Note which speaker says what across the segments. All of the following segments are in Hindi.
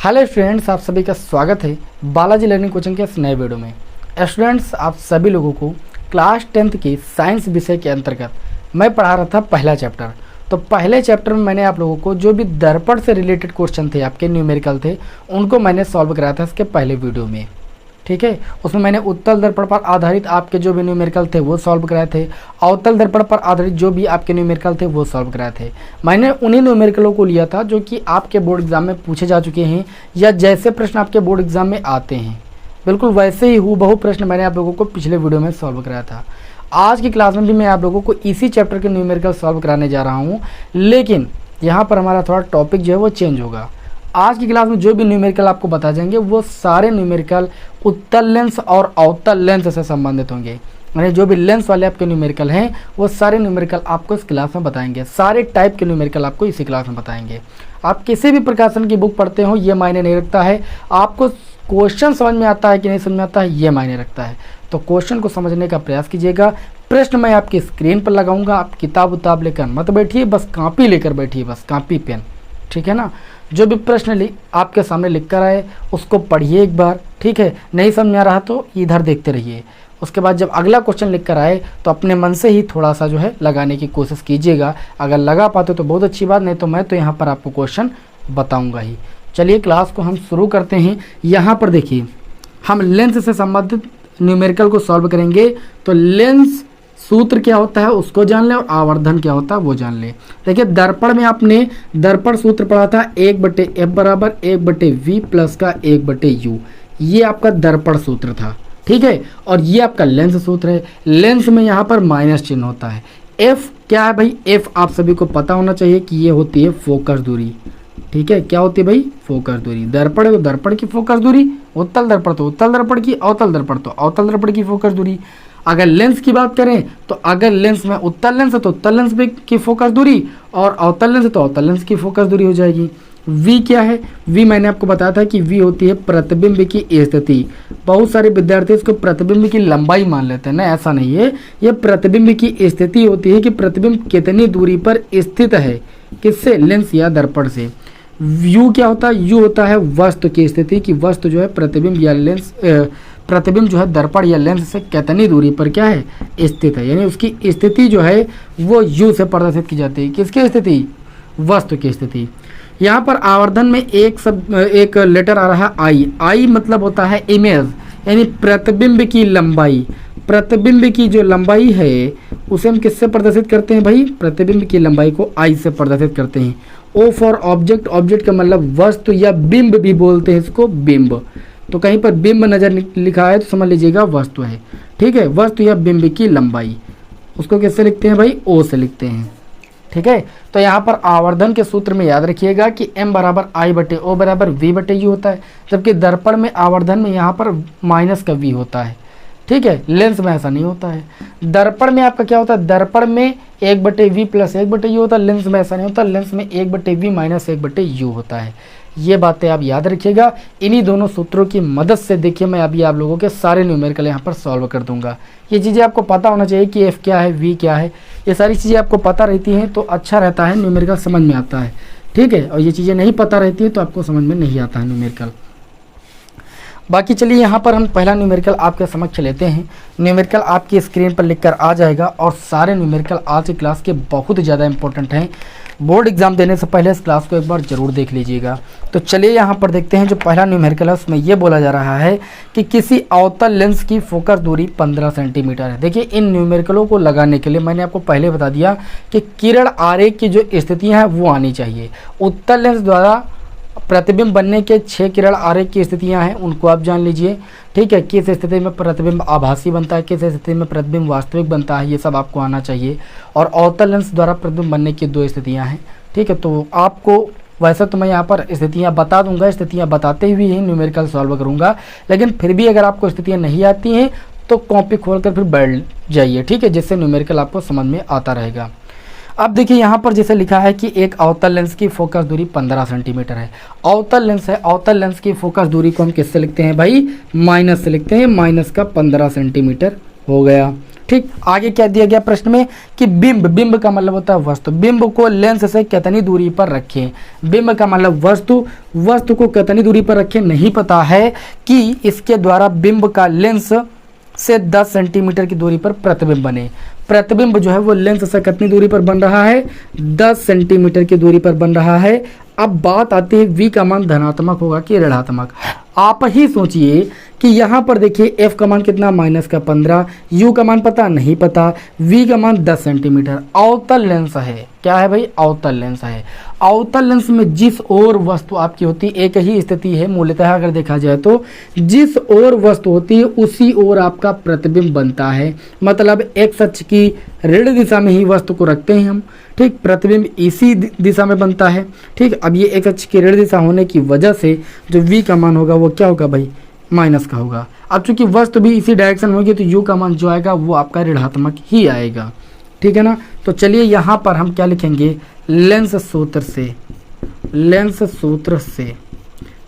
Speaker 1: हेलो स्टूडेंट्स, आप सभी का स्वागत है बालाजी लर्निंग कोचिंग के इस नए वीडियो में। स्टूडेंट्स, आप सभी लोगों को क्लास 10th की साइंस विषय के अंतर्गत मैं पढ़ा रहा था पहला चैप्टर। तो पहले चैप्टर में मैंने आप लोगों को जो भी दर्पण से रिलेटेड क्वेश्चन थे, आपके न्यूमेरिकल थे, उनको मैंने सॉल्व कराया था इसके पहले वीडियो में। ठीक है, उसमें मैंने उत्तल दर्पण पर आधारित आपके जो भी न्यूमेरिकल थे वो सॉल्व कराए थे, अवतल दर्पण पर आधारित जो भी आपके न्यूमेरिकल थे वो सॉल्व कराए थे। मैंने उन्हीं न्यूमेरिकलों को लिया था जो कि आपके बोर्ड एग्जाम में पूछे जा चुके हैं, या जैसे प्रश्न आपके बोर्ड एग्जाम में आते हैं बिल्कुल वैसे ही हूबहू प्रश्न मैंने आप लोगों को पिछले वीडियो में सॉल्व कराया था। आज की क्लास में भी मैं आप लोगों को इसी चैप्टर के न्यूमेरिकल सॉल्व कराने जा रहा हूँ, लेकिन यहाँ पर हमारा थोड़ा टॉपिक जो है वो चेंज होगा। आज की क्लास में जो भी न्यूमेरिकल आपको बता जाएंगे वो सारे न्यूमेरिकल उत्तल लेंस और अवतल लेंस से संबंधित होंगे। यानी जो भी लेंस वाले आपके न्यूमेरिकल हैं वो सारे न्यूमेरिकल आपको इस क्लास में बताएंगे। सारे टाइप के न्यूमेरिकल आपको इसी क्लास में बताएंगे। आप किसी भी प्रकाशन की बुक पढ़ते हो ये मायने नहीं रखता है, आपको क्वेश्चन समझ में आता है कि नहीं समझ में आता है ये मायने रखता है। तो क्वेश्चन को समझने का प्रयास कीजिएगा। प्रश्न मैं आपकी स्क्रीन पर लगाऊंगा, आप किताब उताब लेकर मत बैठिए, बस कॉपी लेकर बैठिए, बस कॉपी पेन। ठीक है ना, जो भी प्रश्न आपके सामने लिख कर आए उसको पढ़िए एक बार। ठीक है, नहीं समझ में आ रहा तो इधर देखते रहिए। उसके बाद जब अगला क्वेश्चन लिख कर आए तो अपने मन से ही थोड़ा सा जो है लगाने की कोशिश कीजिएगा। अगर लगा पाते तो बहुत अच्छी बात, नहीं तो मैं तो यहाँ पर आपको क्वेश्चन बताऊँगा ही। चलिए क्लास को हम शुरू करते हैं। यहाँ पर देखिए, हम लेंस से संबंधित न्यूमेरिकल को सॉल्व करेंगे। तो लेंस सूत्र क्या होता है उसको जान ले और आवर्धन क्या होता है वो जान ले। देखिए, दर्पण में आपने दर्पण सूत्र पढ़ा था 1/f बराबर 1/v प्लस का 1/u। ये आपका दर्पण सूत्र था। ठीक है, और ये आपका लेंस सूत्र है। लेंस में यहाँ पर माइनस चिन्ह होता है। f क्या है भाई? f आप सभी को पता होना चाहिए कि ये होती है फोकस दूरी। ठीक है, क्या होती है भाई? फोकस दूरी। दर्पण है तो दर्पण की फोकस दूरी, उत्तल दर्पण तो उत्तल दर्पण की, अवतल दर्पण तो अवतल दर्पण की फोकस दूरी। अगर लेंस की बात करें तो अगर लेंस में उत्तल लेंस है तो उत्तल लेंस की फोकस दूरी, और अवतल लेंस है तो अवतल लेंस की फोकस दूरी हो जाएगी। v क्या है? v मैंने आपको बताया था कि v होती है प्रतिबिंब की स्थिति। बहुत सारे विद्यार्थी इसको प्रतिबिंब की लंबाई मान लेते हैं ना, ऐसा नहीं है। यह प्रतिबिंब की स्थिति होती है कि प्रतिबिंब कितनी दूरी पर स्थित है, किससे? लेंस या दर्पण से। u क्या होता है? u होता है वस्तु की स्थिति, कि वस्तु जो है प्रतिबिंब या लेंस प्रतिबिंब जो है दर्पण या लेंस से कितनी दूरी पर क्या है? स्थित है। यानी उसकी स्थिति जो है वो u से प्रदर्शित की जाती है। किसकी स्थिति? वस्तु की स्थिति। यहाँ पर आवर्धन में एक लेटर आ रहा है i। i मतलब होता है इमेज, यानी प्रतिबिंब की लंबाई। प्रतिबिंब की जो लंबाई है उसे हम किससे प्रदर्शित करते हैं भाई? प्रतिबिंब की लंबाई को i से प्रदर्शित करते हैं। o फॉर ऑब्जेक्ट, ऑब्जेक्ट का मतलब वस्तु या बिंब भी बोलते हैं इसको, बिंब। तो कहीं पर बिंब नजर लिखा है तो समझ लीजिएगा वस्तु है। ठीक है, वस्तु या बिंब की लंबाई, उसको किससे लिखते हैं भाई? o से लिखते हैं। ठीक है, तो यहाँ पर आवर्धन के सूत्र में याद रखिएगा कि m बराबर i/o बराबर v/u होता है, जबकि दर्पण में आवर्धन में यहाँ पर माइनस का v होता है। ठीक है, लेंस में ऐसा नहीं होता है। दर्पण में आपका क्या होता है? दर्पण में 1/v प्लस 1/u होता है, लेंस में ऐसा नहीं होता। लेंस में 1/v माइनस 1/u होता है। ये बातें आप याद रखिएगा। इन्हीं दोनों सूत्रों की मदद से देखिए मैं अभी आप लोगों के सारे न्यूमेरिकल यहाँ पर सॉल्व कर दूंगा। ये चीज़ें आपको पता होना चाहिए कि f क्या है, v क्या है। ये सारी चीज़ें आपको पता रहती हैं तो अच्छा रहता है, न्यूमेरिकल समझ में आता है। ठीक है, और ये चीज़ें नहीं पता रहती हैं तो आपको समझ में नहीं आता है न्यूमेरिकल। बाकी चलिए यहाँ पर हम पहला न्यूमेरिकल आपके समक्ष लेते हैं। न्यूमेरिकल आपकी स्क्रीन पर लिखकर आ जाएगा, और सारे न्यूमेरिकल आज की क्लास के बहुत ज़्यादा इंपॉर्टेंट हैं। बोर्ड एग्जाम देने से पहले इस क्लास को एक बार ज़रूर देख लीजिएगा। तो चलिए यहाँ पर देखते हैं। जो पहला न्यूमेरिकल है उसमें ये बोला जा रहा है कि किसी अवतल लेंस की फोकस दूरी 15 सेंटीमीटर है। देखिए, इन न्यूमेरिकलों को लगाने के लिए मैंने आपको पहले बता दिया कि किरण आरेख की जो स्थितियाँ हैं वो आनी चाहिए। उत्तल लेंस द्वारा प्रतिबिंब बनने के 6 किरण आरेख की स्थितियां हैं, उनको आप जान लीजिए। ठीक है, किस स्थिति में प्रतिबिंब आभासी बनता है, किस स्थिति में प्रतिबिंब वास्तविक बनता है, ये सब आपको आना चाहिए। और अवतल लेंस द्वारा प्रतिबिंब बनने की 2 स्थितियां हैं। ठीक है, तो आपको वैसे तो मैं यहाँ पर स्थितियाँ बता दूंगा, स्थितियाँ बताते हुए ही न्यूमेरिकल सॉल्व करूँगा, लेकिन फिर भी अगर आपको स्थितियाँ नहीं आती हैं तो कॉपी खोल कर फिर बैठ जाइए। ठीक है, जिससे न्यूमेरिकल आपको समझ में आता रहेगा। अब देखिए यहाँ पर जैसे लिखा है कि एक अवतल लेंस की फोकस दूरी 15 सेंटीमीटर है। अवतल लेंस है, अवतल लेंस की फोकस दूरी को हम किससे लिखते हैं भाई? माइनस से लिखते हैं। माइनस का 15 सेंटीमीटर हो गया। ठीक, आगे क्या दिया गया प्रश्न में कि बिंब, बिंब का मतलब होता है वस्तु, बिंब को लेंस से कितनी दूरी पर रखें। बिंब का मतलब वस्तु, वस्तु को कितनी दूरी पर रखें नहीं पता है कि इसके द्वारा बिंब का लेंस से 10 सेंटीमीटर की दूरी पर प्रतिबिंब बने। प्रतिबिंब जो है वो लेंस से कितनी दूरी पर बन रहा है, 10 सेंटीमीटर की दूरी पर बन रहा है। अब बात आती है v का मान धनात्मक होगा कि ऋणात्मक। आप ही सोचिए कि यहाँ पर देखिए f का मान कितना, -15, u का मान पता नहीं पता, v का मान 10 सेंटीमीटर। अवतल लेंस है, क्या है भाई, अवतल लेंस है। अवतल लेंस में जिस ओर वस्तु आपकी होती है, एक ही स्थिति है मूलतः अगर देखा जाए तो, जिस ओर वस्तु होती है उसी ओर आपका प्रतिबिंब बनता है। मतलब x अक्ष की ऋण दिशा में ही वस्तु को रखते हैं हम, ठीक, प्रतिबिंब इसी दिशा में बनता है। ठीक, अब ये x अक्ष की ऋण दिशा होने की वजह से जो v का मान होगा वो क्या होगा भाई, माइनस का होगा। अब चूंकि वस्तु भी इसी डायरेक्शन में होगी तो u का मान जो आएगा वो आपका ऋणात्मक ही आएगा। ठीक है ना। तो चलिए यहाँ पर हम क्या लिखेंगे, लेंस सूत्र से, लेंस सूत्र से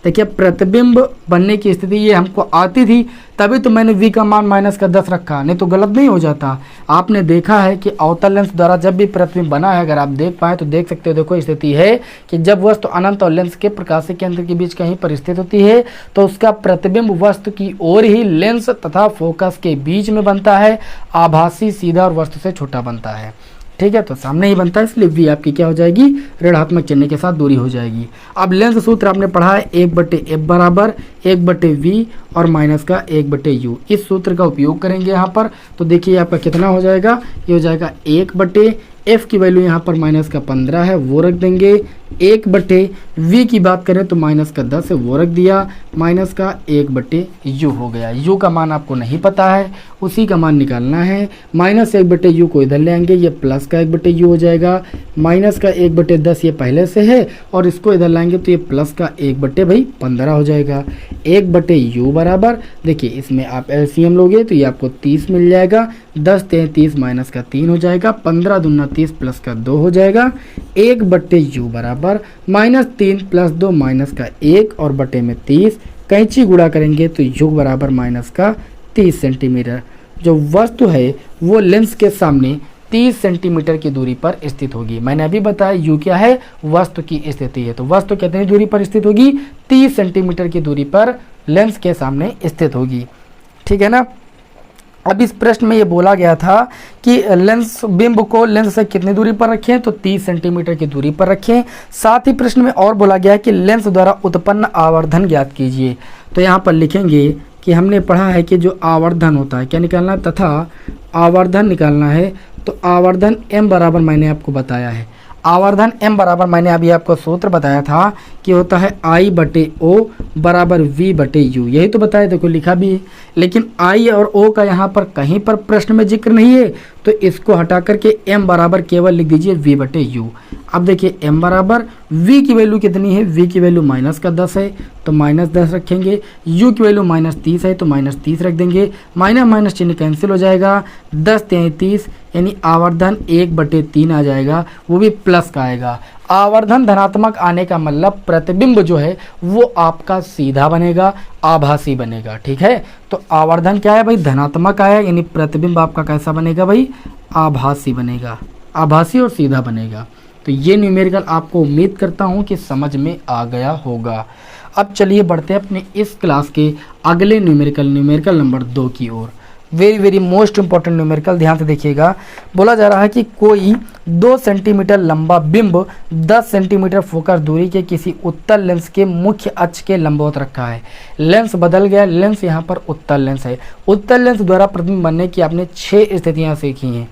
Speaker 1: देखिए प्रतिबिंब बनने की स्थिति ये हमको आती थी, तभी तो मैंने v का मान -10 रखा, नहीं तो गलत नहीं हो जाता। आपने देखा है कि अवतल लेंस द्वारा जब भी प्रतिबिंब बना है, अगर आप देख पाए तो देख सकते हो, देखो स्थिति है कि जब वस्तु अनंत और लेंस के प्रकाशीय केंद्र के बीच कहीं पर स्थित होती है तो उसका प्रतिबिंब वस्तु की ओर ही लेंस तथा फोकस के बीच में बनता है, आभासी, सीधा और वस्तु से छोटा बनता है। ठीक है, तो सामने ही बनता है, इसलिए v आपकी क्या हो जाएगी, ऋणात्मक चिन्ह के साथ दूरी हो जाएगी। अब लेंस सूत्र आपने पढ़ा है 1/f बराबर 1/v और माइनस का 1/u। इस सूत्र का उपयोग करेंगे यहाँ पर, तो देखिए आपका कितना हो जाएगा, ये हो जाएगा 1/f की वैल्यू यहाँ पर -15 है वो रख देंगे, 1/v की बात करें तो -10 है वो रख दिया, माइनस का 1/u हो गया। u का मान आपको नहीं पता है, उसी का मान निकालना है। -1/u को इधर ले आएंगे, ये प्लस का 1/u हो जाएगा, माइनस का 1/10 ये पहले से है और इसको इधर लाएंगे तो ये प्लस का 1/15 हो जाएगा। 1/u बराबर, देखिए इसमें आप एलसीएम लोगे तो ये आपको 30 मिल जाएगा, 10 3 30 माइनस का 3 हो जाएगा, 15 दूना 30 प्लस का 2 हो जाएगा। 1/u बराबर -3 + 2 माइनस का 1 और बटे में 30, कैंची गुणा करेंगे तो u बराबर माइनस का 30 सेंटीमीटर। जो वस्तु है वो लेंस के सामने 30 सेंटीमीटर की दूरी पर स्थित होगी। मैंने अभी बताया u क्या है, वस्तु की स्थिति है, तो वस्तु कितनी दूरी पर स्थित होगी, 30 सेंटीमीटर की दूरी पर लेंस के सामने स्थित होगी। ठीक है ना। अब इस प्रश्न में ये बोला गया था कि लेंस, बिंब को लेंस से कितनी दूरी पर रखें, तो 30 सेंटीमीटर की दूरी पर रखें। साथ ही प्रश्न में और बोला गया है कि लेंस द्वारा उत्पन्न आवर्धन ज्ञात कीजिए। तो यहाँ पर लिखेंगे कि हमने पढ़ा है कि जो आवर्धन होता है क्या निकालना है, तथा आवर्धन निकालना है। तो आवर्धन m बराबर मैंने आपको बताया है, आवर्धन m बराबर मैंने अभी आपको सूत्र बताया था कि होता है I/O बराबर V/U, यही तो बताया, देखो लिखा भी है। लेकिन I और O का यहाँ पर कहीं पर प्रश्न में जिक्र नहीं है, तो इसको हटा करके m बराबर केवल लिख दीजिए V/U। अब देखिए m बराबर v की वैल्यू कितनी है, v की वैल्यू -10 है तो -10 रखेंगे, u की वैल्यू -30 है तो -30 रख देंगे, माइनस चिन्ह कैंसिल हो जाएगा, 10 3 30 यानी आवर्धन 1/3 आ जाएगा, वो भी प्लस का आएगा। आवर्धन धनात्मक आने का मतलब प्रतिबिंब जो है वो आपका सीधा बनेगा, आभासी बनेगा। ठीक है, तो आवर्धन क्या है भाई, धनात्मक आया, यानी प्रतिबिंब आपका कैसा बनेगा भाई, आभासी बनेगा, आभासी और सीधा बनेगा। तो ये न्यूमेरिकल आपको उम्मीद करता हूँ कि समझ में आ गया होगा। अब चलिए बढ़ते हैं अपने इस क्लास के अगले न्यूमेरिकल नंबर 2 की ओर। वेरी मोस्ट इंपॉर्टेंट न्यूमेरिकल, ध्यान से देखिएगा। बोला जा रहा है कि कोई 2 सेंटीमीटर लंबा बिंब 10 सेंटीमीटर फोकस दूरी के किसी उत्तल लेंस के मुख्य अक्ष के लंबवत रखा है। लेंस बदल गया, लेंस यहाँ पर उत्तल लेंस है। उत्तल लेंस द्वारा प्रतिबिंब बनने की आपने 6 स्थितियाँ सीखी हैं।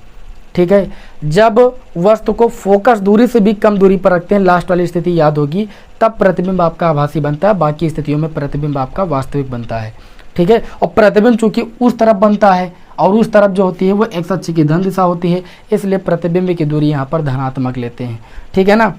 Speaker 1: ठीक है, जब वस्तु को फोकस दूरी से भी कम दूरी पर रखते हैं, लास्ट वाली स्थिति याद होगी, तब प्रतिबिंब आपका आभासी बनता है, बाकी स्थितियों में प्रतिबिंब आपका वास्तविक बनता है। ठीक है, और प्रतिबिंब चूंकि उस तरफ बनता है और उस तरफ जो होती है वो x अक्ष की धन दिशा होती है, इसलिए प्रतिबिंब की दूरी यहाँ पर धनात्मक लेते हैं। ठीक है ना,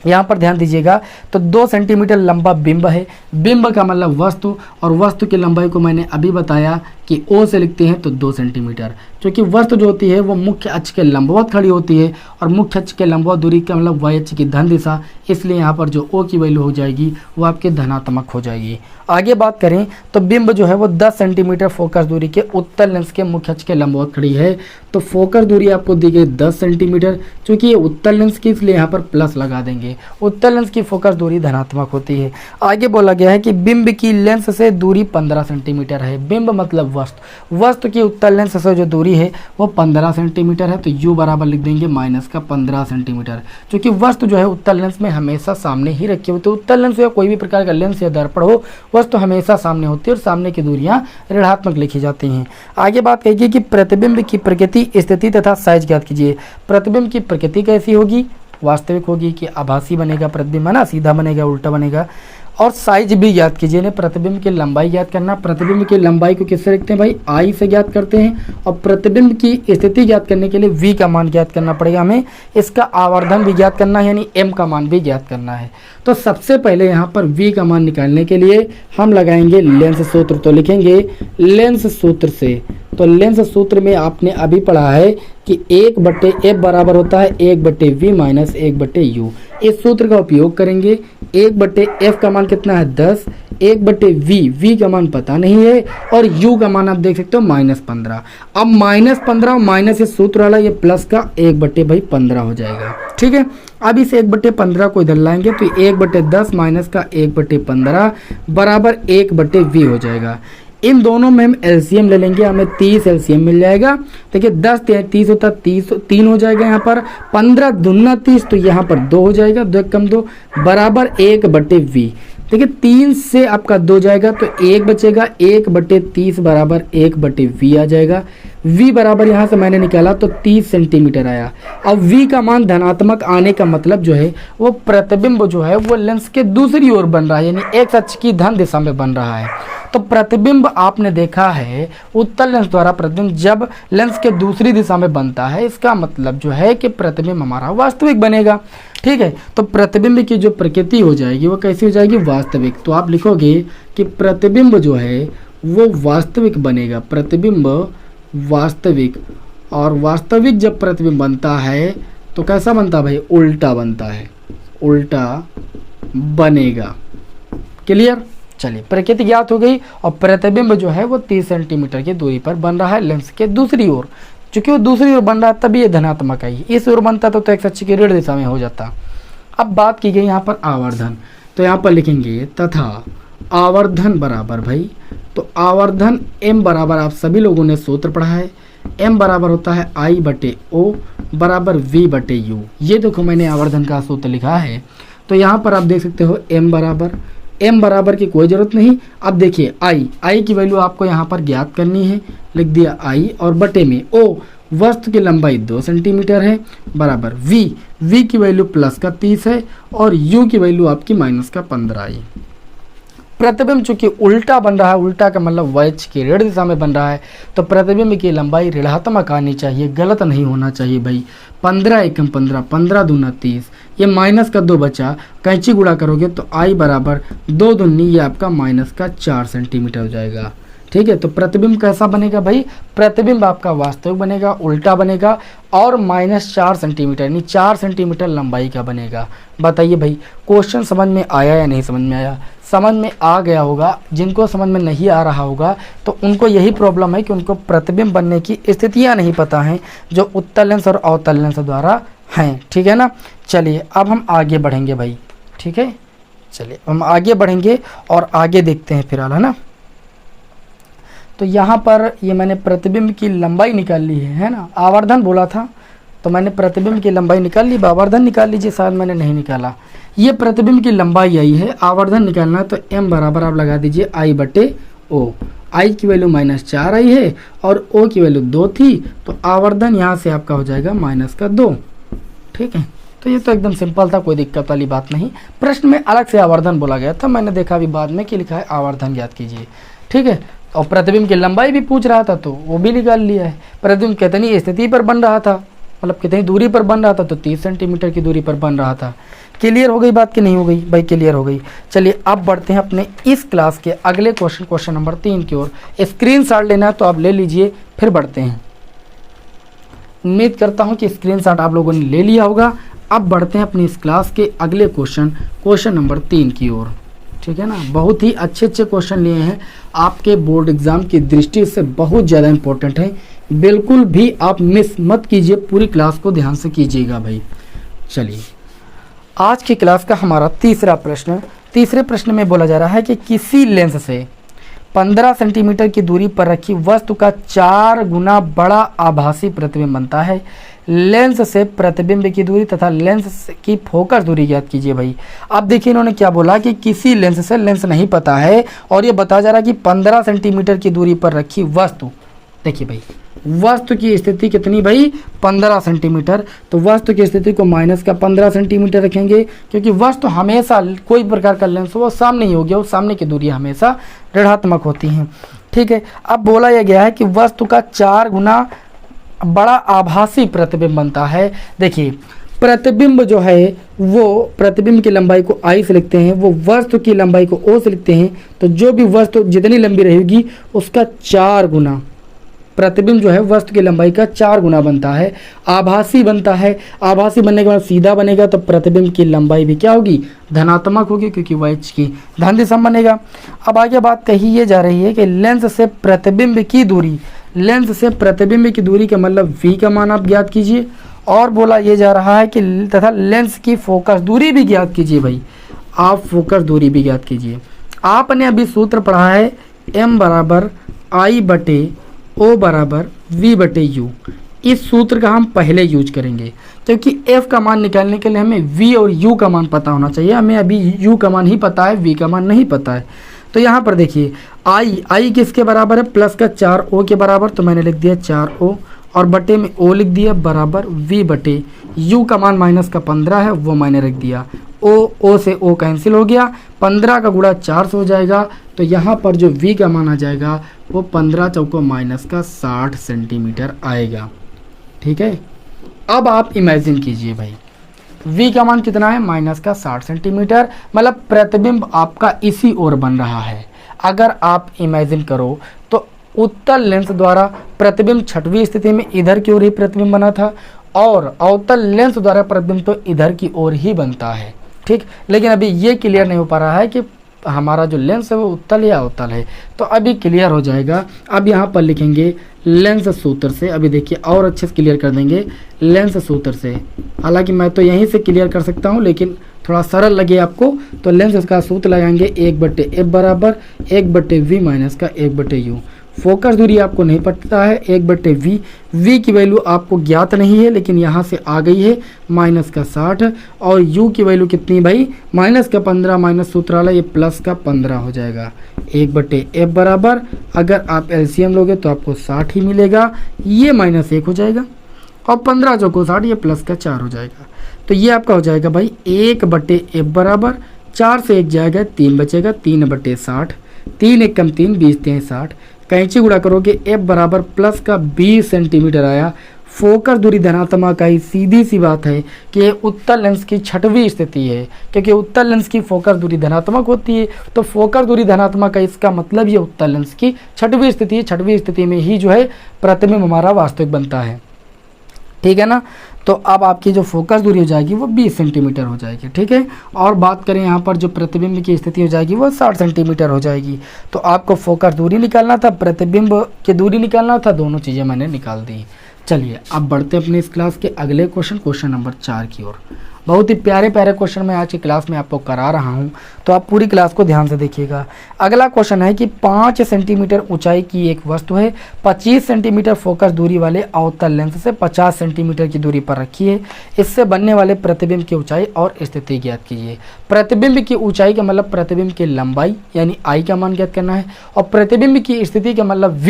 Speaker 1: यहाँ पर ध्यान दीजिएगा। तो 2 सेंटीमीटर लंबा बिंब है, बिंब का मतलब वस्तु, और वस्तु की लंबाई को मैंने अभी बताया कि O से लिखते हैं तो 2 सेंटीमीटर। क्योंकि वस्तु जो होती है वो मुख्य अक्ष के लंबवत खड़ी होती है और मुख्य अक्ष के लंबवत दूरी का मतलब y अक्ष की धन दिशा, इसलिए यहाँ पर जो O की वैल्यू हो जाएगी वो आपके धनात्मक हो जाएगी। आगे बात करें तो बिंब जो है वो 10 सेंटीमीटर फोकस दूरी के उत्तल लेंस के मुख्य अक्ष के लंबवत खड़ी है। तो फोकस दूरी आपको दी गई 10 सेंटीमीटर, चूँकि ये उत्तल लेंस की इसलिए यहाँ पर प्लस लगा देंगे। उत्तल लेंस की फोकस दूरी धनात्मक होती है। आगे बोला गया है कि बिंब की लेंस से दूरी 15 सेंटीमीटर है। बिंब मतलब वस्तु की उत्तल लेंस से जो दूरी है वो 15 सेंटीमीटर है। तो u बराबर लिख देंगे -15 सेंटीमीटर, क्योंकि वस्तु जो है उत्तल लेंस में हमेशा सामने ही रखी होती है। उत्तल लेंस या कोई भी प्रकार का लेंस या दर्पण हो, वस्तु हमेशा सामने होती है और सामने की दूरियां ऋणात्मक लिखी जाती हैं। आगे बात कहिए कि प्रतिबिंब की प्रकृति, स्थिति तथा साइज ज्ञात कीजिए। प्रतिबिंब की प्रकृति कैसी होगी? वास्तविक होगी कि आभासी बनेगा प्रतिबिंब, है ना, सीधा बनेगा, उल्टा बनेगा। और साइज भी ज्ञात कीजिए ने, प्रतिबिंब की लंबाई ज्ञात करना। प्रतिबिंब की लंबाई को किससे लिखते हैं भाई? आई से ज्ञात करते हैं। और प्रतिबिंब की स्थिति ज्ञात करने के लिए v का मान ज्ञात करना पड़ेगा हमें। इसका आवर्धन भी ज्ञात करना है, यानी m का मान भी ज्ञात करना है। तो सबसे पहले यहाँ पर v का मान निकालने के लिए हम लगाएंगे लेंस सूत्र। तो लिखेंगे लेंस सूत्र से। तो लेंस सूत्र में आपने अभी पढ़ा है कि 1/f बराबर होता है 1/v माइनस 1/u। इस सूत्र का उपयोग करेंगे। 1/f का मान कितना है? 10। 1/v, v का मान पता नहीं है, और u का मान आप देख सकते हो -15। अब -15 और माइनस इस सूत्र वाला ये प्लस का 1/15 हो जाएगा। ठीक है, अब इस 1/15 को इधर लाएंगे तो 1/10 माइनस का 1/15 बराबर 1/v हो जाएगा। इन दोनों में हम एलसीएम ले लेंगे, हमें 30 एलसीएम मिल जाएगा। देखिए 10 30 होता 30, 3 हो जाएगा यहाँ पर। 15 दूना 30, तो यहाँ पर 2 हो जाएगा, 2 कम 2 बराबर 1/v। देखिए 3 से आपका 2 जाएगा तो 1 बचेगा, 1/30 बराबर 1/v आ जाएगा। v बराबर यहाँ से मैंने निकाला तो 30 सेंटीमीटर आया। अब v का मान धनात्मक आने का मतलब जो है वो प्रतिबिंब जो है वो लेंस के दूसरी ओर बन रहा है, यानी एक्स अक्ष की धन दिशा में बन रहा है। तो प्रतिबिंब आपने देखा है उत्तल लेंस द्वारा प्रतिबिंब जब लेंस के दूसरी दिशा में बनता है, इसका मतलब जो है कि प्रतिबिंब हमारा वास्तविक बनेगा। ठीक है, तो प्रतिबिंब की जो प्रकृति हो जाएगी वो कैसी हो जाएगी? वास्तविक। तो आप लिखोगे कि प्रतिबिंब जो है वो वास्तविक बनेगा। प्रतिबिंब वास्तविक, और वास्तविक जब प्रतिबिंब बनता है तो कैसा बनता है भाई? उल्टा बनता है, उल्टा बनेगा। क्लियर? चलिए, प्रकृति ज्ञात हो गई और प्रतिबिंब जो है वो 30 सेंटीमीटर की दूरी पर बन रहा है लेंस के दूसरी ओर। चूंकि वो दूसरी ओर बन रहा है तभी ये धनात्मक आई, इस ओर बनता तो एक्स अक्ष की ऋण दिशा में हो जाता। अब बात की गई यहाँ पर आवर्धन, तो यहाँ पर लिखेंगे तथा आवर्धन बराबर भाई, तो आवर्धन m बराबर आप सभी लोगों ने सूत्र पढ़ा है, m बराबर होता है I/O बराबर v/u। ये देखो मैंने आवर्धन का सूत्र लिखा है। तो यहाँ पर आप देख सकते हो m बराबर की कोई ज़रूरत नहीं। अब देखिए I की वैल्यू आपको यहाँ पर ज्ञात करनी है, लिख दिया I, और बटे में O वस्तु की लंबाई 2 सेंटीमीटर है बराबर v की वैल्यू प्लस का 30 है और u की वैल्यू आपकी -15 आई। प्रतिबिंब चूंकि उल्टा बन रहा है, उल्टा का मतलब वैच की ऋण दिशा में बन रहा है, तो प्रतिबिंब की लंबाई ऋणात्मक आनी चाहिए, गलत नहीं होना चाहिए भाई। 15 एकम 15, 15 दूना 30, ये माइनस का 2 बचा, कैंची गुणा करोगे तो I बराबर 2 दूनी, ये आपका -4 सेंटीमीटर हो जाएगा। ठीक है, तो प्रतिबिंब कैसा बनेगा भाई? प्रतिबिंब आपका वास्तविक बनेगा, उल्टा बनेगा और -4 सेंटीमीटर यानी 4 सेंटीमीटर लंबाई का बनेगा। बताइए भाई, क्वेश्चन समझ में आया या नहीं समझ में आया? समझ में आ गया होगा। जिनको समझ में नहीं आ रहा होगा तो उनको यही प्रॉब्लम है कि उनको प्रतिबिंब बनने की स्थितियां नहीं पता हैं जो उत्तल लेंस और अवतल लेंस द्वारा हैं। ठीक है ना? चलिए अब हम आगे बढ़ेंगे भाई। ठीक है, चलिए हम आगे बढ़ेंगे और आगे देखते हैं फिलहाल, है ना। तो यहाँ पर ये मैंने प्रतिबिंब की लंबाई निकाल ली है ना। आवर्धन बोला था तो मैंने प्रतिबिंब की लंबाई निकाल ली, आवर्धन निकाल लीजिए, शायद मैंने नहीं निकाला। ये प्रतिबिंब की लंबाई आई है, आवर्धन निकालना है तो m बराबर आप लगा दीजिए I/O। I की वैल्यू -4 आई है और O की वैल्यू 2 थी, तो आवर्धन यहाँ से आपका हो जाएगा -2। ठीक है, तो ये तो एकदम सिंपल था, कोई दिक्कत वाली बात नहीं। प्रश्न में अलग से आवर्धन बोला गया था, मैंने देखा अभी बाद में कि लिखा है आवर्धन ज्ञात कीजिए। ठीक है, और प्रतिबिंब की लंबाई भी पूछ रहा था तो वो भी निकाल लिया है। प्रतिबिंब कितनी स्थिति पर बन रहा था, मतलब कितनी दूरी पर बन रहा था, तो 30 सेंटीमीटर की दूरी पर बन रहा था। क्लियर हो गई बात कि नहीं हो गई भाई? क्लियर हो गई। चलिए अब बढ़ते हैं अपने इस क्लास के अगले क्वेश्चन नंबर 3 की ओर। स्क्रीनशॉट लेना है तो आप ले लीजिए, फिर बढ़ते हैं। उम्मीद करता हूँ कि स्क्रीनशॉट आप लोगों ने ले लिया होगा। अब बढ़ते हैं अपनी इस क्लास के अगले क्वेश्चन नंबर 3 की ओर। ठीक है ना, बहुत ही अच्छे क्वेश्चन लिए हैं, आपके बोर्ड एग्जाम की दृष्टि से बहुत ज़्यादा इंपॉर्टेंट है। बिल्कुल भी आप मिस मत कीजिए, पूरी क्लास को ध्यान से कीजिएगा भाई। चलिए, आज की क्लास का हमारा तीसरे प्रश्न में बोला जा रहा है कि किसी लेंस से 15 सेंटीमीटर की दूरी पर रखी वस्तु का 4 गुना बड़ा आभासी प्रतिबिंब बनता है। लेंस से प्रतिबिंब की दूरी तथा लेंस की फोकस दूरी ज्ञात कीजिए भाई। अब देखिए इन्होंने क्या बोला कि किसी लेंस से, लेंस नहीं पता है और ये बताया जा रहा है कि 15 सेंटीमीटर की दूरी पर रखी वस्तु। देखिए भाई, वस्तु की स्थिति कितनी भाई, 15 सेंटीमीटर। तो वस्तु की स्थिति को माइनस का 15 सेंटीमीटर रखेंगे, क्योंकि वस्तु हमेशा कोई प्रकार का लेंस वो सामने ही हो गया, वो सामने की दूरी हमेशा ऋणात्मक होती हैं। ठीक है, अब बोला यह गया है कि वस्तु का 4 गुना बड़ा आभासी प्रतिबिंब बनता है। देखिए, प्रतिबिंब जो है वो प्रतिबिंब की लंबाई को आई से लिखते हैं, वो वस्तु की लंबाई को ओ से लिखते हैं। तो जो भी वस्तु जितनी लंबी रहेगी उसका 4 गुना प्रतिबिंब जो है वस्तु की लंबाई का 4 गुना बनता है। आभासी बनता है, आभासी बनने के बाद सीधा बनेगा तो प्रतिबिंब की लंबाई भी क्या होगी, धनात्मक होगी, क्योंकि वह की धन दिशा बनेगा। अब आगे बात कही ये जा रही है कि लेंस से प्रतिबिंब की दूरी, लेंस से प्रतिबिंब की दूरी का मतलब v का मान आप ज्ञात कीजिए। और बोला ये जा रहा है कि तथा लेंस की फोकस दूरी भी ज्ञात कीजिए भाई, आप फोकस दूरी भी ज्ञात कीजिए। आपने अभी सूत्र पढ़ा है m बराबर I बटे O बराबर V बटे U। इस सूत्र का हम पहले यूज करेंगे, क्योंकि f का मान निकालने के लिए हमें v और u का मान पता होना चाहिए। हमें अभी u का मान ही पता है, v का मान नहीं पता है। तो यहाँ पर देखिए I किसके बराबर है, प्लस का 4O के बराबर, तो मैंने लिख दिया 4O और बटे में O लिख दिया बराबर v बटे u का मान माइनस का 15 है, वो मैंने रख दिया। O से O कैंसिल हो गया, 15 का गुणा 4 से हो जाएगा। तो यहाँ पर जो v का मान आ जाएगा वो 15 चौको माइनस का 60 सेंटीमीटर आएगा। ठीक है, अब आप इमेजिन कीजिए भाई, v का मान कितना है, माइनस का 60 सेंटीमीटर, मतलब प्रतिबिंब आपका इसी ओर बन रहा है। अगर आप इमेजिन करो तो उत्तल लेंस द्वारा प्रतिबिंब छठवीं स्थिति में इधर की ओर ही प्रतिबिंब बना था, और अवतल लेंस द्वारा प्रतिबिंब तो इधर की ओर ही बनता है। ठीक, लेकिन अभी ये क्लियर नहीं हो पा रहा है कि हमारा जो लेंस है वो उत्तल या अवतल है, तो अभी क्लियर हो जाएगा। अब यहाँ पर लिखेंगे लेंस सूत्र से, अभी देखिए और अच्छे से क्लियर कर देंगे लेंस सूत्र से। हालांकि मैं तो यहीं से क्लियर कर सकता हूँ, लेकिन थोड़ा सरल लगे आपको तो लेंस का सूत्र लगाएंगे 1/f बराबर 1/v माइनस का 1/u। फोकस दूरी आपको नहीं पता है, 1/v, v की वैल्यू आपको ज्ञात नहीं है लेकिन यहाँ से आ गई है माइनस का 60, और u की वैल्यू कितनी भाई, माइनस का 15, माइनस सूत्र वाला ये प्लस का 15 हो जाएगा। 1/f बराबर, अगर आप एलसीएम लोगे तो आपको 60 ही मिलेगा, ये माइनस 1 हो जाएगा और 15 चौको 60, ये प्लस का 4 हो जाएगा। तो ये आपका हो जाएगा भाई 1/f बराबर 4 से 1 जाएगा 3 बचेगा, 3/60, 3 1 कम 3, 20 3 60, कैंची गुणा करोगे f बराबर प्लस का 20 सेंटीमीटर आया। फोकस दूरी धनात्मक आई, सीधी सी बात है कि ये उत्तल लेंस की छठवीं स्थिति है, क्योंकि उत्तल लेंस की फोकस दूरी धनात्मक होती है। तो फोकस दूरी धनात्मक है, इसका मतलब ये उत्तल लेंस की छठवीं स्थिति है। छठवीं स्थिति में ही जो है प्रतिबिंब हमारा वास्तविक बनता है। ठीक है ना, तो अब आपकी जो फोकस दूरी हो जाएगी वो 20 सेंटीमीटर हो जाएगी। ठीक है, और बात करें यहाँ पर जो प्रतिबिंब की स्थिति हो जाएगी वो 60 सेंटीमीटर हो जाएगी। तो आपको फोकस दूरी निकालना था, प्रतिबिंब की दूरी निकालना था, दोनों चीज़ें मैंने निकाल दी। चलिए अब बढ़ते हैं अपने इस क्लास के अगले क्वेश्चन नंबर 4 की ओर। बहुत ही प्यारे प्यारे क्वेश्चन मैं आज की क्लास में आपको करा रहा हूं, तो आप पूरी क्लास को ध्यान से देखिएगा। अगला क्वेश्चन है कि 5 सेंटीमीटर ऊंचाई की एक वस्तु है, 25 सेंटीमीटर फोकस दूरी वाले अवतल लेंस से 50 सेंटीमीटर की दूरी पर रखी है। इससे बनने वाले प्रतिबिंब की ऊंचाई और स्थिति ज्ञात कीजिए। प्रतिबिंब की ऊंचाई का मतलब प्रतिबिंब की लंबाई यानी आई का मान ज्ञात करना है, और प्रतिबिंब की स्थिति का मतलब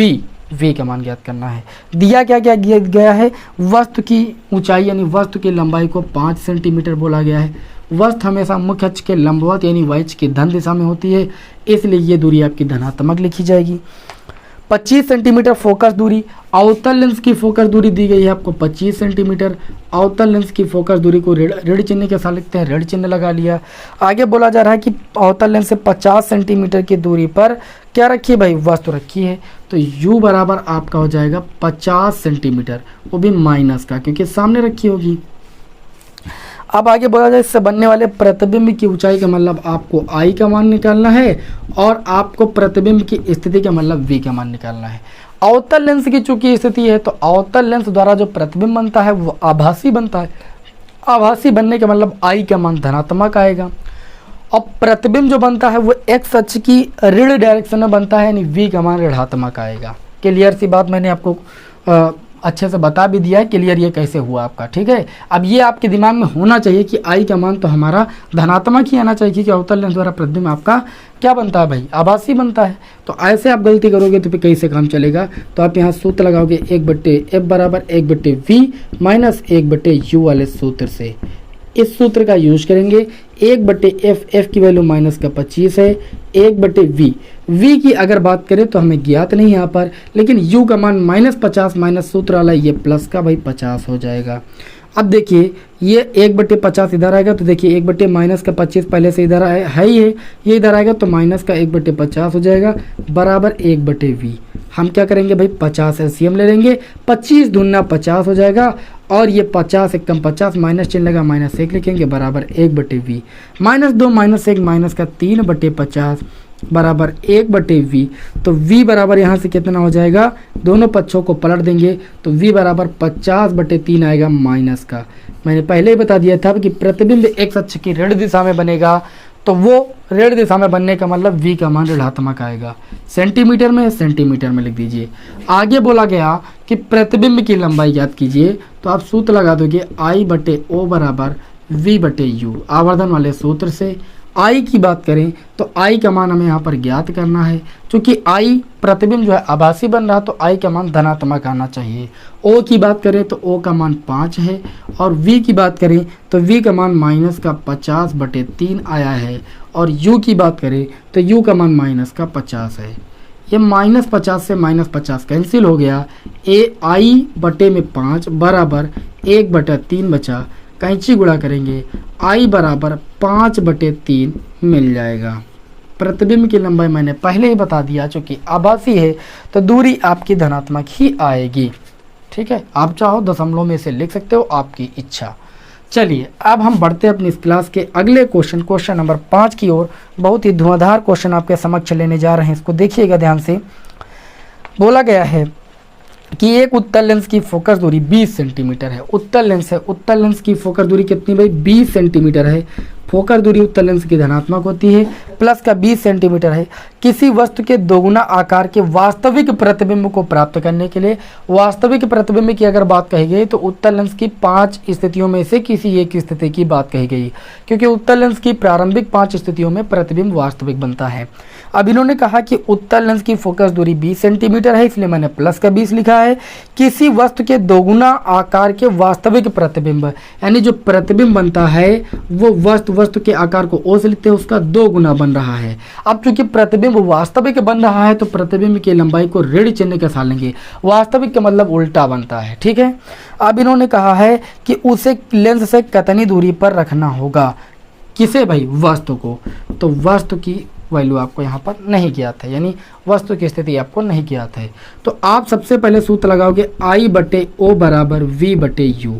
Speaker 1: v का मान ज्ञात करना है। दिया क्या क्या गया है, वस्तु की ऊंचाई यानी वस्तु की लंबाई को 5 सेंटीमीटर बोला गया है। वस्तु हमेशा मुख्य अक्ष के लंबवत यानी y अक्ष की धन दिशा में होती है, इसलिए ये दूरी आपकी धनात्मक लिखी जाएगी। 25 सेंटीमीटर फोकस दूरी, अवतल लेंस की फोकस दूरी दी गई है आपको 25 सेंटीमीटर। अवतल लेंस की फोकस दूरी को ऋण चिन्ह के साथ लिखते हैं, ऋण चिन्ह लगा लिया। आगे बोला जा रहा है कि अवतल लेंस से 50 सेंटीमीटर की दूरी पर क्या रखी है भाई, वस्तु रखी है। तो u बराबर आपका हो जाएगा 50 सेंटीमीटर, वो भी माइनस का क्योंकि सामने रखी होगी। अब आगे बोला जाए इससे बनने वाले प्रतिबिंब की ऊंचाई का मतलब आपको I का मान निकालना है और आपको प्रतिबिंब की स्थिति का मतलब V का मान निकालना है। अवतल लेंस की चूंकि स्थिति है तो अवतल लेंस द्वारा जो प्रतिबिंब बनता है वो आभासी बनता है। आभासी बनने का मतलब I का मान धनात्मक आएगा। अब प्रतिबिंब जो बनता है वो x अक्ष की ऋण डायरेक्शन में बनता है, यानी V का मान ऋणात्मक आएगा। क्लियर सी बात, मैंने आपको अच्छे से बता भी दिया है क्लियर ये कैसे हुआ आपका, ठीक है। अब ये आपके दिमाग में होना चाहिए कि I का मान तो हमारा धनात्मक ही आना चाहिए क्योंकि अवतल लेंस द्वारा प्रतिबिंब आपका क्या बनता है भाई, आभासी बनता है। तो ऐसे आप गलती करोगे तो फिर कैसे काम चलेगा। तो आप यहाँ सूत्र लगाओगे 1/f बराबर 1/v माइनस 1/u वाले सूत्र से। इस सूत्र का यूज करेंगे 1/f, f की वैल्यू माइनस का 25 है, 1/v। v की अगर बात करें तो हमें ज्ञात नहीं यहाँ पर, लेकिन u का मान -50 माइनस सूत्र वाला ये प्लस का भाई 50 हो जाएगा। अब देखिए ये 1/50 इधर आएगा तो देखिए 1 माइनस का 25 पहले से इधर है ही है, ये इधर आएगा तो माइनस का 1/50 हो जाएगा बराबर 1/v। हम क्या करेंगे भाई 50 एलसीएम ले लेंगे, 25 दूना 50 हो जाएगा और ये 50 एक कम 50 माइनस चिन्ह लगा -1 लिखेंगे बराबर 1/v। -2 -1 माइनस का 3/50 बराबर 1/v। तो v बराबर यहाँ से कितना हो जाएगा, दोनों पक्षों को पलट देंगे तो v बराबर 50/3 आएगा माइनस का। मैंने पहले ही बता दिया था कि प्रतिबिंब x अक्ष की ऋण दिशा में बनेगा तो वो ऋण दिशा में बनने का मतलब v का मान ऋणात्मक आएगा। सेंटीमीटर में सेंटीमीटर में लिख दीजिए। आगे बोला गया कि प्रतिबिंब की लंबाई ज्ञात कीजिए, तो आप सूत्र लगा दोगे I/O बराबर v/u आवर्धन वाले सूत्र से। I की बात करें तो I का मान हमें यहाँ पर ज्ञात करना है, क्योंकि I प्रतिबिंब जो है आभासी बन रहा तो I का मान धनात्मक आना चाहिए। O की बात करें तो O का मान 5 है और V की बात करें तो V का मान माइनस का 50/3 आया है और U की बात करें तो U का मान माइनस का 50 है। ये -50 से -50 कैंसिल हो गया, I/5 बराबर 1/3 बचा, कैंची गुणा करेंगे I बराबर 5/3 मिल जाएगा। प्रतिबिंब की लंबाई मैंने पहले ही बता दिया, चूंकि आभासी है तो दूरी आपकी धनात्मक ही आएगी, ठीक है। आप चाहो दशमलव में से लिख सकते हो, आपकी इच्छा। चलिए अब हम बढ़ते हैं अपनी इस क्लास के अगले क्वेश्चन नंबर 5 की ओर। बहुत ही धुआंधार क्वेश्चन आपके समक्ष लेने जा रहे हैं, इसको देखिएगा ध्यान से। बोला गया है कि एक उत्तल लेंस की फोकस दूरी 20 सेंटीमीटर है। उत्तल लेंस है, उत्तल लेंस की फोकस दूरी कितनी भाई 20 सेंटीमीटर है। फोकस दूरी उत्तल लेंस की धनात्मक होती है, प्लस का 20 सेंटीमीटर है। किसी वस्तु के दोगुना आकार के वास्तविक प्रतिबिंब को प्राप्त करने के लिए, वास्तविक प्रतिबिंब की अगर बात कही गई तो उत्तल लेंस की 5 स्थितियों में से किसी एक स्थिति की बात कही गई, क्योंकि उत्तल लेंस की प्रारंभिक 5 स्थितियों में प्रतिबिंब वास्तविक बनता है। अब इन्होंने कहा कि उत्तल लेंस की फोकस दूरी 20 सेंटीमीटर है, इसलिए मैंने प्लस का 20 लिखा है। किसी वस्तु के दोगुना आकार के वास्तविक प्रतिबिंब, यानी जो प्रतिबिंब बनता है वो वस्तु के आकार को ओ से लिखते हैं, उसका 2 गुना बन रहा है। अब चूंकि प्रतिबिंब वास्तविक बन रहा है तो प्रतिबिंब की लंबाई को ऋण चिन्ह के साथ लेंगे। वास्तविक का मतलब उल्टा बनता है, ठीक है। अब इन्होंने कहा है कि उसे लेंस से कितनी दूरी पर रखना होगा, किसे भाई, वस्तु को। तो वस्तु की वैल्यू आपको यहाँ पर नहीं ज्ञात है, यानी वस्तु की स्थिति आपको नहीं ज्ञात है। तो आप सबसे पहले सूत्र लगाओगे I/O बराबर V/U,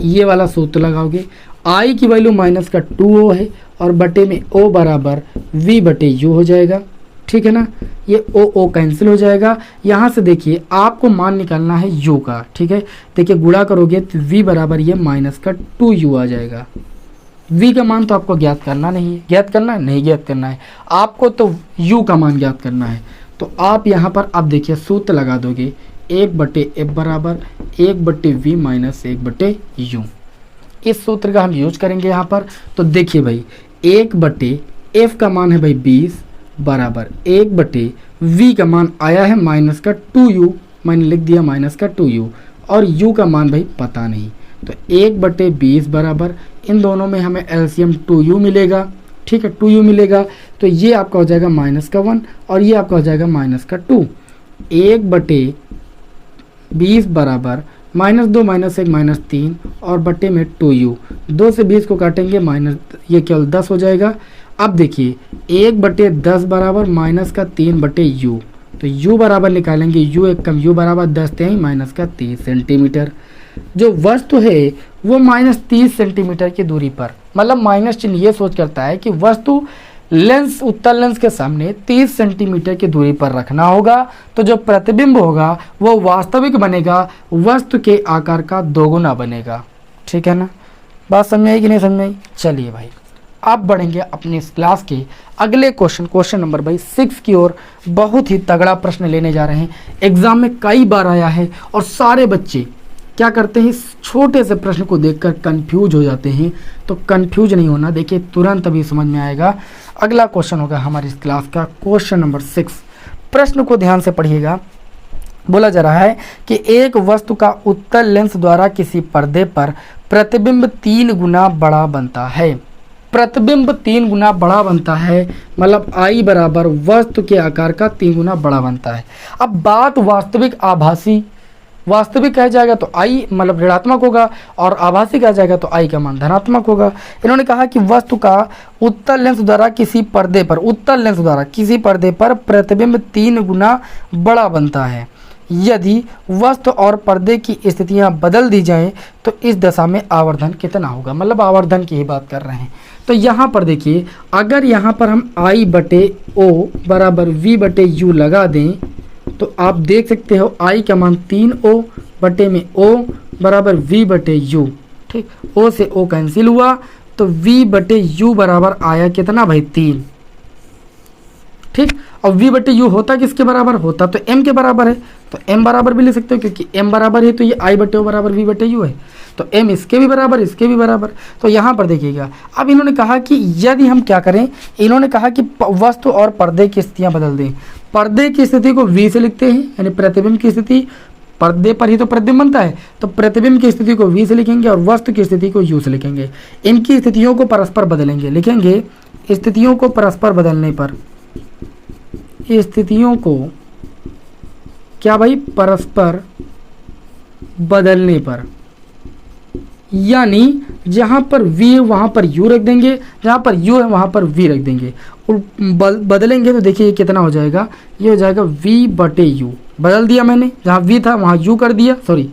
Speaker 1: ये वाला सूत्र लगाओगे। I की वैल्यू माइनस का 2O है और बटे में O बराबर V/U हो जाएगा, ठीक है ना। ये O कैंसिल हो जाएगा। यहाँ से देखिए आपको मान निकालना है U का, ठीक है। देखिए गुणा करोगे तो V बराबर ये माइनस का 2U आ जाएगा। V का मान तो आपको ज्ञात करना नहीं है, ज्ञात करना है, नहीं ज्ञात करना है आपको, तो U का मान ज्ञात करना है। तो आप यहाँ पर अब देखिए सूत्र लगा दोगे 1/F बराबर 1/V माइनस 1/U। इस सूत्र का हम यूज करेंगे यहाँ पर। तो देखिए भाई 1/F का मान है भाई 20 बराबर 1/V का मान आया है माइनस का 2U, मैंने लिख दिया माइनस का 2U, और U का मान भाई पता नहीं। तो 1/20 बराबर इन दोनों में हमें एलसीएम 2U मिलेगा, ठीक है, 2U मिलेगा। तो ये आपका हो जाएगा -1 और ये आपका हो जाएगा -2। 1/20 बराबर -2 -1 -3 और बटे में 2u। 2 से 20 को काटेंगे माइनस, ये केवल 10 हो जाएगा। अब देखिए 1/10 बराबर -3/u, तो u बराबर निकालेंगे, u एक कम u बराबर 10 3 -30 सेंटीमीटर। जो वस्तु है वो -30 सेंटीमीटर की दूरी पर, मतलब माइनस चिन्ह ये सोच करता है कि वस्तु लेंस, उत्तल लेंस के सामने 30 सेंटीमीटर की दूरी पर रखना होगा, तो जो प्रतिबिंब होगा वो वास्तविक बनेगा, वस्तु के आकार का 2 गुना बनेगा। ठीक है ना, बात समझ आई कि नहीं समझ आई? चलिए भाई अब बढ़ेंगे अपनी इस क्लास के अगले क्वेश्चन नंबर भाई 6 की ओर। बहुत ही तगड़ा प्रश्न लेने जा रहे हैं, एग्जाम में कई बार आया है और सारे बच्चे क्या करते हैं, इस छोटे से प्रश्न को देखकर कंफ्यूज हो जाते हैं। तो कंफ्यूज नहीं होना, देखिए तुरंत अभी समझ में आएगा। अगला क्वेश्चन होगा हमारी इस क्लास का क्वेश्चन नंबर 6। प्रश्न को ध्यान से पढ़िएगा। बोला जा रहा है कि एक वस्तु का उत्तल लेंस द्वारा किसी पर्दे पर प्रतिबिंब 3 गुना बड़ा बनता है। प्रतिबिंब 3 गुना बड़ा बनता है, मतलब आई बराबर वस्तु के आकार का 3 गुना बड़ा बनता है। अब बात वास्तविक आभासी, वास्तविक कहा जाएगा तो आई मतलब ऋणात्मक होगा और आभासी कहा जाएगा तो आई का मान धनात्मक होगा। इन्होंने कहा कि वस्तु का उत्तल लेंस द्वारा किसी पर्दे पर, उत्तल लेंस द्वारा किसी पर्दे पर प्रतिबिंब 3 गुना बड़ा बनता है। यदि वस्तु और पर्दे की स्थितियां बदल दी जाएं तो इस दशा में आवर्धन कितना होगा, मतलब आवर्धन की ही बात कर रहे हैं। तो यहाँ पर देखिए, अगर यहाँ पर हम I/O बराबर V/U लगा दें तो आप देख सकते हो I का मान 3O बटे में O बराबर V/U। ठीक, O से O कैंसिल हुआ तो V/U बराबर आया कितना भाई 3। ठीक, और V/U होता किसके बराबर, होता तो M के बराबर है, तो M बराबर भी ले सकते हो क्योंकि M बराबर है तो ये I/O बराबर V/U है, तो M इसके भी बराबर, इसके भी बराबर। तो यहाँ पर देखिएगा, अब इन्होंने कहा कि यदि हम क्या करें, इन्होंने कहा कि वस्तु और पर्दे की स्थितियाँ बदल दें। पर्दे की स्थिति को V से लिखते हैं, यानी प्रतिबिंब की स्थिति, पर्दे पर ही तो प्रतिबिंब बनता है, तो प्रतिबिंब की स्थिति को V से लिखेंगे और वस्तु की स्थिति को U से लिखेंगे। इनकी स्थितियों को परस्पर बदलेंगे, लिखेंगे स्थितियों को परस्पर बदलने पर, स्थितियों को क्या भाई परस्पर बदलने पर, यानी जहाँ पर V है वहाँ पर U रख देंगे, जहाँ पर U है वहाँ पर V रख देंगे और बदलेंगे तो देखिए ये कितना हो जाएगा, ये हो जाएगा V/U। बदल दिया मैंने, जहाँ V था वहाँ U कर दिया, सॉरी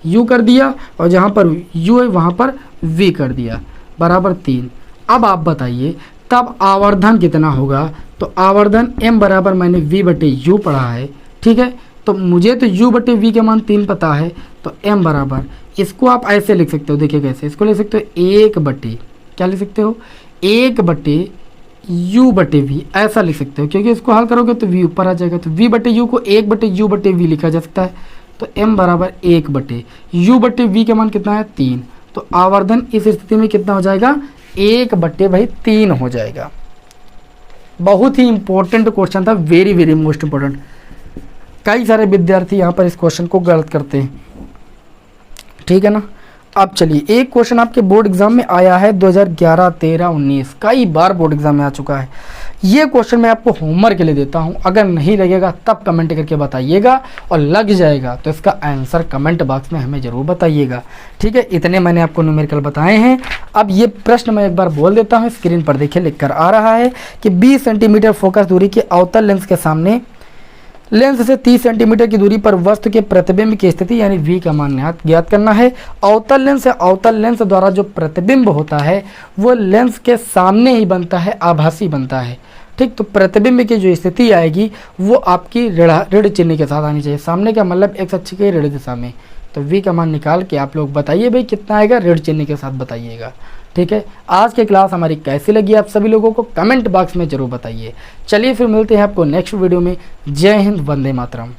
Speaker 1: U कर दिया, और जहाँ पर U है वहाँ पर V कर दिया, बराबर 3। अब आप बताइए तब आवर्धन कितना होगा, तो आवर्धन M बराबर मैंने V/U पढ़ा है। ठीक है, तो मुझे तो U/V के मान 3 पता है, तो M बराबर, इसको आप ऐसे लिख सकते हो, देखिए कैसे, इसको लिख सकते हो 1/, क्या लिख सकते हो 1/U/V, ऐसा लिख सकते हो, क्योंकि इसको हल करोगे तो V ऊपर आ जाएगा, तो V/U को 1/U/V लिखा जा सकता है। तो M बराबर 1/U/V के मान कितना है 3, तो आवर्धन इस स्थिति में कितना हो जाएगा 1/3 हो जाएगा। बहुत ही इंपॉर्टेंट क्वेश्चन था, वेरी वेरी मोस्ट इंपॉर्टेंट। कई सारे विद्यार्थी यहाँ पर इस क्वेश्चन को गलत करते हैं। ठीक है ना, अब चलिए एक क्वेश्चन आपके बोर्ड एग्जाम में आया है 2011, 13, 19, कई बार बोर्ड एग्जाम में आ चुका है। ये क्वेश्चन मैं आपको होमवर्क के लिए देता हूँ, अगर नहीं लगेगा तब कमेंट करके बताइएगा, और लग जाएगा तो इसका आंसर कमेंट बॉक्स में हमें ज़रूर बताइएगा। ठीक है, इतने मैंने आपको न्यूमेरिकल बताए हैं। अब ये प्रश्न मैं एक बार बोल देता हूँ, स्क्रीन पर देखिए लिख कर आ रहा है कि 20 सेंटीमीटर फोकस दूरी के अवतल लेंस के सामने लेंस से 30 सेंटीमीटर की दूरी पर वस्तु के प्रतिबिंब की स्थिति यानी V का मान ज्ञात करना है। अवतल लेंस से अवतल लेंस द्वारा जो प्रतिबिंब होता है वो लेंस के सामने ही बनता है, आभासी बनता है। ठीक, तो प्रतिबिंब की जो स्थिति आएगी वो आपकी ऋण चिन्ह के साथ आनी चाहिए। सामने का मतलब x अक्ष के ऋण दिशा में, तो V का मान निकाल के आप लोग बताइए भाई कितना आएगा, ऋण चिन्ह के साथ बताइएगा। ठीक है, आज की क्लास हमारी कैसी लगी आप सभी लोगों को कमेंट बॉक्स में जरूर बताइए। चलिए फिर मिलते हैं आपको नेक्स्ट वीडियो में। जय हिंद, वंदे मातरम।